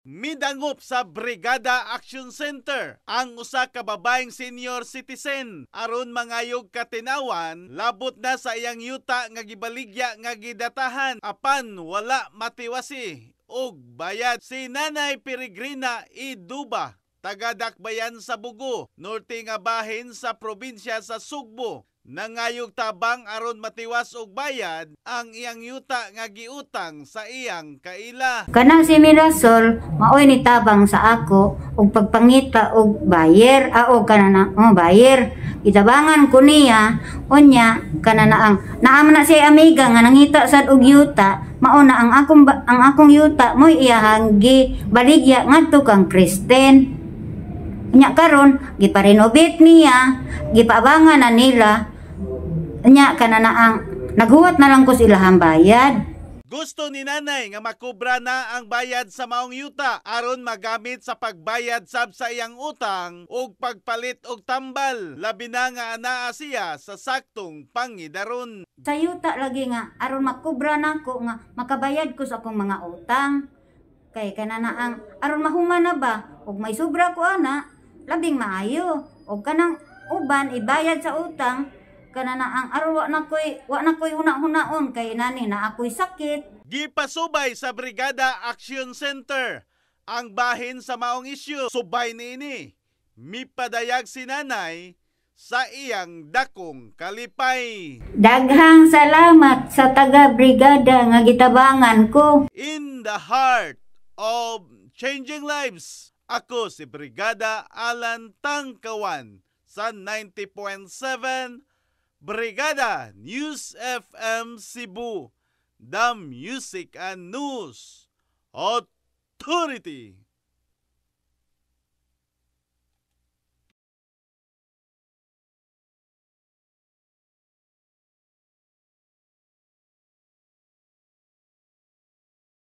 Midangop sa Brigada Action Center ang usa ka babaeng senior citizen aron mangayog katinawan labot na sa iyang yuta nga gibaligya nga gidatahan apan wala matiwasi og bayad. Si Nanay Peregrina Iduba, taga-Dakbayan sa Bugo, norte nga bahin sa probinsya sa Sugbo, nangayog tabang aron matiwas og bayad ang iyang yuta nga giutang sa iyang kaila. Kanang si Mirasol maoy ni tabang sa ako og pagpangita og bayer o kanana bayer itabangan ko niya unya kanana ang naamna si amiga nga nangita sad og yuta mao na ang akong yuta moy iyahang gibaligya ngadto kang Kristen. Nya karon giparenovate niya, gipabangan na nila. Nya kanana ang naghuwat na lang ko sila ang bayad. Gusto ni nanay nga makubra na ang bayad sa maong yuta aron magamit sa pagbayad sab sa iyang utang ug pagpalit og tambal, labi na nga anaa siya sa saktong pangidaron. Sa yuta lagi nga aron makubra nako nga makabayad ko sa akong mga utang. Kay kanana ang aron mahuman na ba ug may sobra ko ana labing maayo og kanang uban ibayad sa utang kanana ang aron wa na koy huna-hunaon kay nani na ako'y sakit. Gipasubay sa Brigada Action Center ang bahin sa maong isyu. Subay niini mipadayag si nanay sa iyang dakong kalipay. Daghang salamat sa taga-brigada nga gitabangan ko. In the heart of changing lives, ako si Brigada Alan Tangkawan sa 90.7 Brigada News FM Cebu, the Music and News Authority.